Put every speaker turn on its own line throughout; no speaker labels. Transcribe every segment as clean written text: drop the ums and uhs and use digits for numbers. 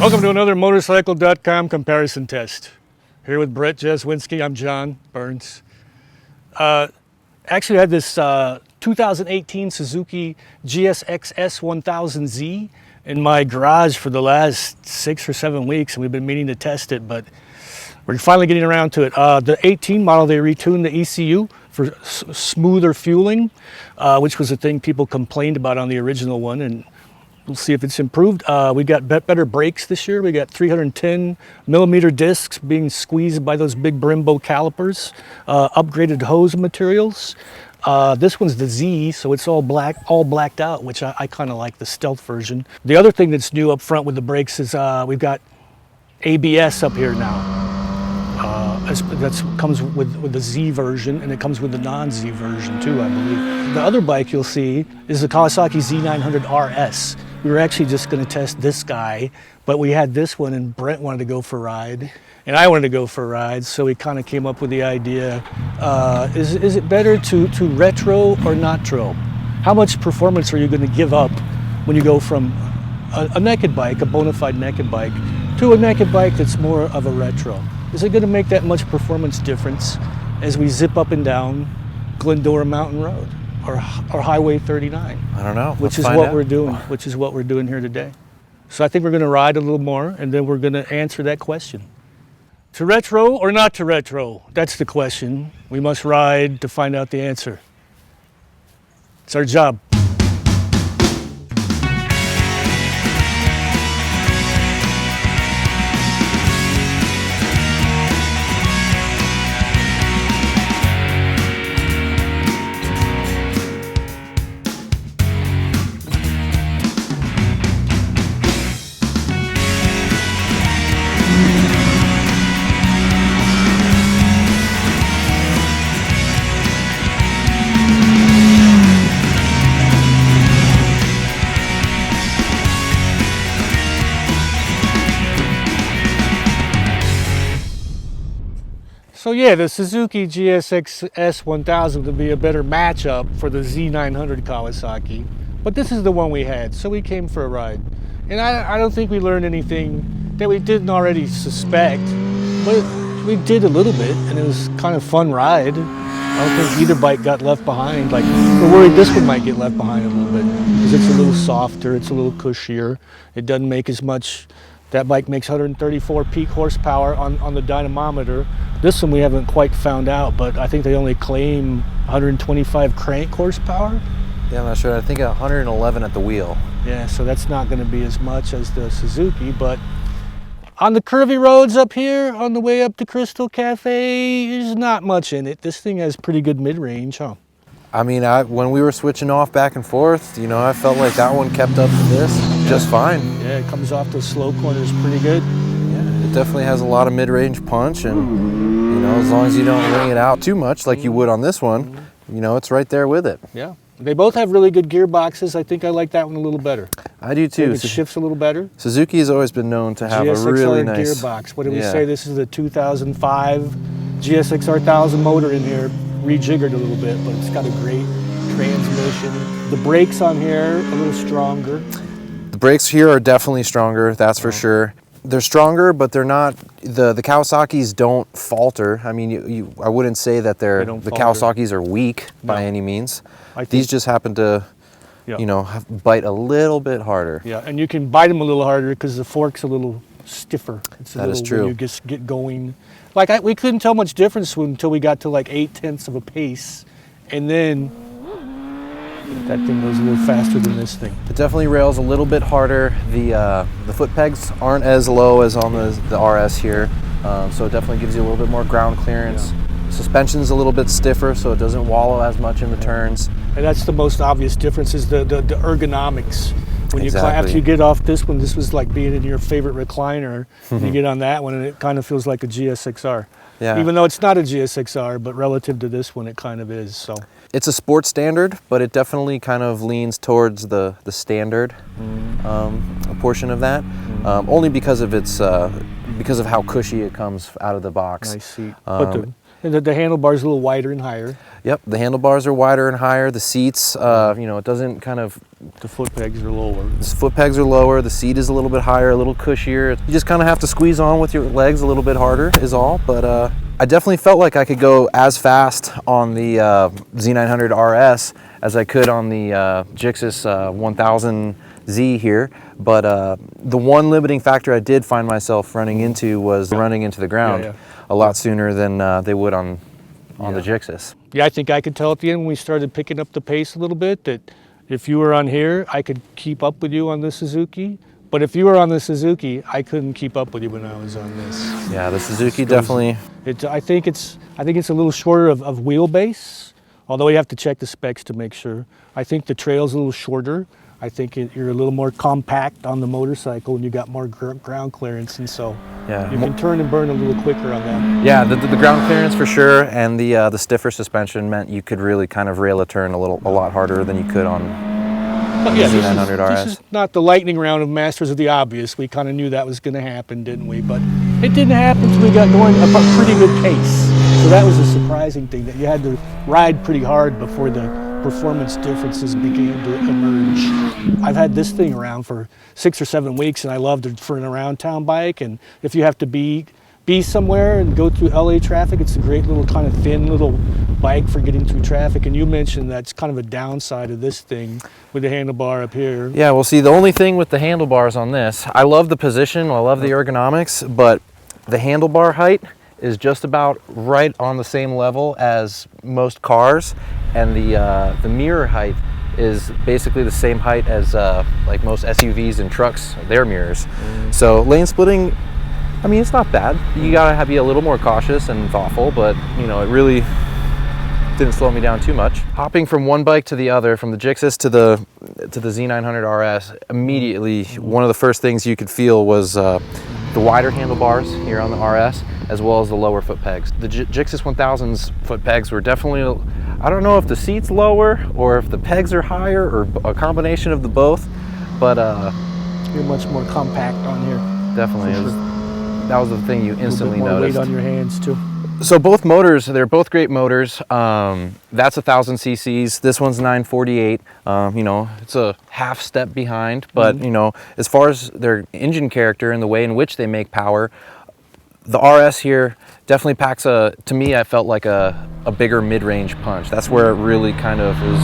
Welcome to another Motorcycle.com comparison test. Here with Brett Jaswinski, I'm John Burns. Actually, I had this 2018 Suzuki GSX-S1000Z in my garage for the last 6 or 7 weeks, and we've been meaning to test it, but we're finally getting around to it. The 18 model, they retuned the ECU for smoother fueling, which was a thing people complained about on the original one, and we'll see if it's improved. We got better brakes this year. We got 310 millimeter discs being squeezed by those big Brembo calipers, upgraded hose materials. This one's the Z, so it's all blacked out, which I kind of like the stealth version. The other thing that's new up front with the brakes is we've got ABS up here now. That comes with the Z version, and it comes with the non-Z version too, I believe. The other bike you'll see is the Kawasaki Z900RS. We were actually just going to test this guy, but we had this one, and Brent wanted to go for a ride, and I wanted to go for a ride, so we kind of came up with the idea, is it better to retro or not tro? How much performance are you going to give up when you go from a naked bike, a bona fide naked bike, to a naked bike that's more of a retro? Is it going to make that much performance difference as we zip up and down Glendora Mountain Road or Highway 39?
I don't know.
Which is what we're doing. Which is what we're doing here today. So I think we're going to ride a little more, and then we're going to answer that question. To retro or not to retro? That's the question. We must ride to find out the answer. It's our job. So yeah, the Suzuki GSX-S1000 would be a better matchup for the Z900 Kawasaki, but this is the one we had, so we came for a ride. And I don't think we learned anything that we didn't already suspect, but we did a little bit, and it was kind of a fun ride. I don't think either bike got left behind. Like, we're worried this one might get left behind a little bit, because it's a little softer, it's a little cushier, it doesn't make as much. That bike makes 134 peak horsepower on the dynamometer. This one we haven't quite found out, but I think they only claim 125 crank horsepower.
Yeah, I'm not sure. I think 111 at the wheel.
Yeah, so that's not going to be as much as the Suzuki, but on the curvy roads up here, on the way up to Crystal Cafe, there's not much in it. This thing has pretty good mid-range, huh?
I mean, when we were switching off back and forth, you know, I felt like that one kept up to this just fine.
Yeah, it comes off those slow corners pretty good.
Yeah, it definitely has a lot of mid-range punch, and, you know, as long as you don't ring it out too much like you would on this one, you know, it's right there with it.
Yeah. They both have really good gearboxes. I think I like that one a little better.
I do too.
It shifts a little better.
Suzuki has always been known to have
GSX-R
a really nice
gearbox. What do we say? This is the 2005 GSX-R-1000 motor in here, rejiggered a little bit, but it's got a great transmission. The brakes on here a little stronger.
The brakes here are definitely stronger, that's for sure. They're stronger, but they're not, the Kawasaki's don't falter. I mean, I wouldn't say that the Kawasaki's are weak by any means. These just happen to, you know, bite a little bit harder. Yeah,
and you can bite them a little harder because the fork's a little stiffer.
That is true.
When you just get going. Like, we couldn't tell much difference until we got to like 0.8 of a pace, and then that thing goes a little faster than this thing.
It definitely rails a little bit harder. The foot pegs aren't as low as on the RS here, so it definitely gives you a little bit more ground clearance. Yeah. Suspension's a little bit stiffer, so it doesn't wallow as much in the turns.
And that's the most obvious difference, is the ergonomics. When after you get off this one, this was like being in your favorite recliner. You get on that one, and it kind of feels like a GSX-R.
Yeah.
Even though it's not a GSX-R, but relative to this one, it kind of is. So
it's a sports standard, but it definitely kind of leans towards the standard portion of that, only because of its because of how cushy it comes out of the box.
Nice seat. But And the handlebar's a little wider and higher.
Yep, the handlebars are wider and higher. The seats, you know, it doesn't kind of...
The foot pegs are lower.
The foot pegs are lower. The seat is a little bit higher, a little cushier. You just kind of have to squeeze on with your legs a little bit harder is all. But I definitely felt like I could go as fast on the Z900RS as I could on the GSX-S1000Z here. But the one limiting factor I did find myself running into was running into the ground a lot sooner than they would on the GSX.
Yeah, I think I could tell at the end when we started picking up the pace a little bit that if you were on here, I could keep up with you on the Suzuki. But if you were on the Suzuki, I couldn't keep up with you when I was on this.
Yeah, the Suzuki definitely.
I think it's a little shorter of wheelbase, although you have to check the specs to make sure. I think the trail's a little shorter. I think you're a little more compact on the motorcycle and you got more ground clearance, and so you can turn and burn a little quicker on that. Yeah,
the ground clearance for sure, and the stiffer suspension meant you could really kind of rail a turn a lot harder than you could on the Z900RS.
This is not the lightning round of Masters of the Obvious. We kind of knew that was going to happen, didn't we? But it didn't happen until we got going at a pretty good pace. So that was a surprising thing, that you had to ride pretty hard before the performance differences began to emerge. I've had this thing around for 6 or 7 weeks, and I loved it for an around town bike. And if you have to be somewhere and go through LA traffic, it's a great little kind of thin little bike for getting through traffic. And you mentioned that's kind of a downside of this thing with the handlebar up here.
Yeah, well, see, the only thing with the handlebars on this, I love the position, I love the ergonomics, but the handlebar height is just about right on the same level as most cars, and the mirror height is basically the same height as like most SUVs and trucks, their mirrors. So lane splitting, I mean, it's not bad. You gotta be a little more cautious and thoughtful, but you know, it really didn't slow me down too much. Hopping from one bike to the other, from the GSX to the Z900RS, immediately one of the first things you could feel was the wider handlebars here on the RS, as well as the lower foot pegs. The GSX-1000's foot pegs were definitely, I don't know if the seat's lower or if the pegs are higher or a combination of the both, but
you're much more compact on here.
Definitely, that was the thing you instantly noticed.
Weight on your hands too.
So both motors, they're both great motors. That's 1,000 cc's. This one's 948. You know, it's a half step behind, but you know, as far as their engine character and the way in which they make power, the RS here definitely packs to me, I felt like a bigger mid-range punch. That's where it really kind of was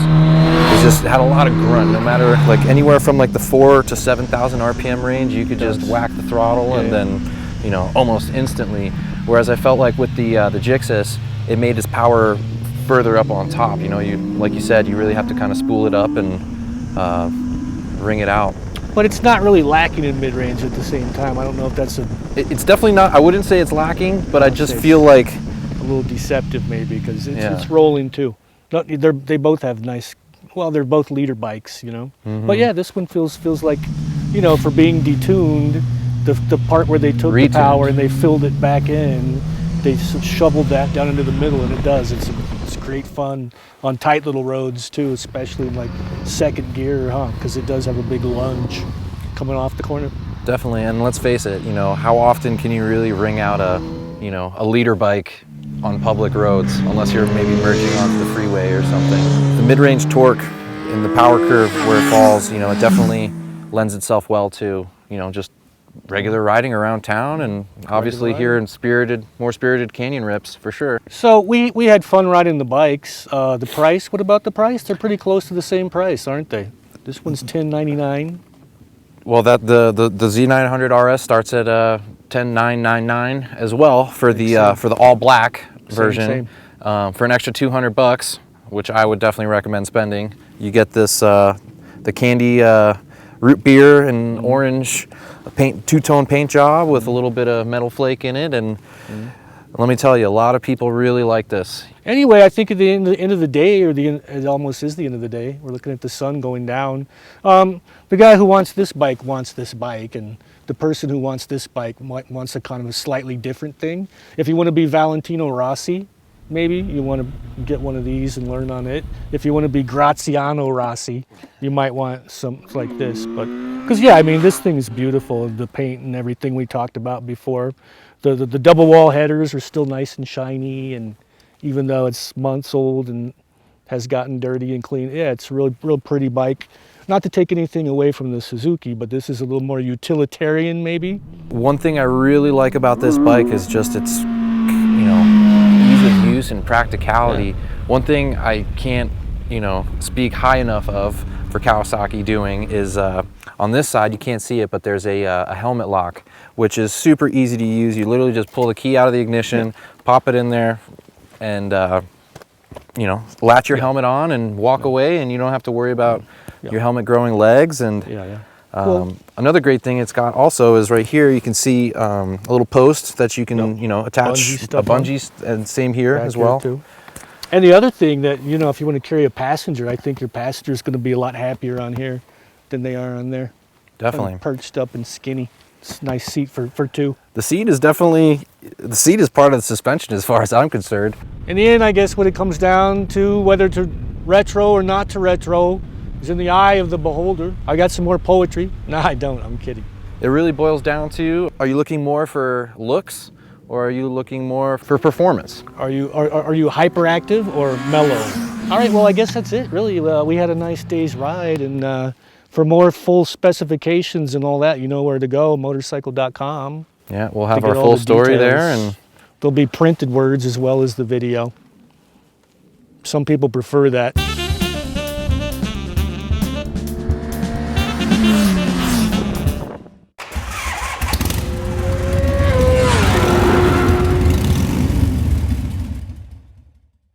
just had a lot of grunt. No matter, like anywhere from like the 4,000 to 7,000 RPM range, you could just whack the throttle and then, you know, almost instantly. Whereas I felt like with the GSX, it made its power further up on top. You know, like you said, you really have to kind of spool it up and wring it out.
But it's not really lacking in mid-range at the same time. I don't know if that's
It's definitely not. I wouldn't say it's lacking, but I just feel like
a little deceptive maybe, because it's rolling too. They both have nice. Well, they're both leader bikes, you know. But yeah, this one feels like, you know, for being detuned, the part where they took the power and they filled it back in, they shoveled that down into the middle, and it does. It's great fun on tight little roads too, especially in like second gear, because it does have a big lunge coming off the corner.
Definitely, and let's face it, you know, how often can you really wring out a leader bike on public roads, unless you're maybe merging onto the freeway or something. The mid-range torque and the power curve where it falls, you know, it definitely lends itself well to, you know, just regular riding around town, and obviously here in more spirited canyon rips for sure. So
we had fun riding the bikes. The price, what about the price? They're pretty close to the same price, aren't they? This one's $10.99.
Well, the Z900RS starts at $10,999 as well for the all black version. For an extra $200, which I would definitely recommend spending. You get this the candy root beer and orange two-tone paint job with a little bit of metal flake in it, and let me tell you, a lot of people really like this.
Anyway, I think at the end of the day, it almost is the end of the day. We're looking at the sun going down. The guy who wants this bike, and the person who wants this bike wants a kind of a slightly different thing. If you want to be Valentino Rossi, maybe you want to get one of these and learn on it. If you want to be Graziano Rossi, you might want something like this. But because yeah, I mean this thing is beautiful, the paint and everything we talked about before. The double wall headers are still nice and shiny, and even though it's months old and has gotten dirty and clean, yeah, it's a real pretty bike. Not to take anything away from the Suzuki, but this is a little more utilitarian maybe.
One thing I really like about this bike is just its, you know, ease of use and practicality. Yeah. One thing I can't, you know, speak high enough of for Kawasaki doing is on this side, you can't see it, but there's a helmet lock, which is super easy to use. You literally just pull the key out of the ignition, pop it in there, and you know, latch your helmet on and walk away, and you don't have to worry about your helmet growing legs. And another great thing it's got also is right here you can see a little post that you can you know, attach a bungee, and same here as well too.
And the other thing that, you know, if you want to carry a passenger, I think your passenger is going to be a lot happier on here than they are on there.
Definitely.
Kind of perched up and skinny. It's a nice seat for two.
The seat is definitely, the seat is part of the suspension as far as I'm concerned.
In the end, I guess when it comes down to whether to retro or not to retro is in the eye of the beholder. I got some more poetry. No, I don't. I'm kidding.
It really boils down to, are you looking more for looks or are you looking more for performance?
Are you hyperactive or mellow? All right, well, I guess that's it, really. We had a nice day's ride, and for more full specifications and all that, you know where to go, Motorcycle.com.
Yeah, we'll have our full story there. And
there'll be printed words as well as the video. Some people prefer that.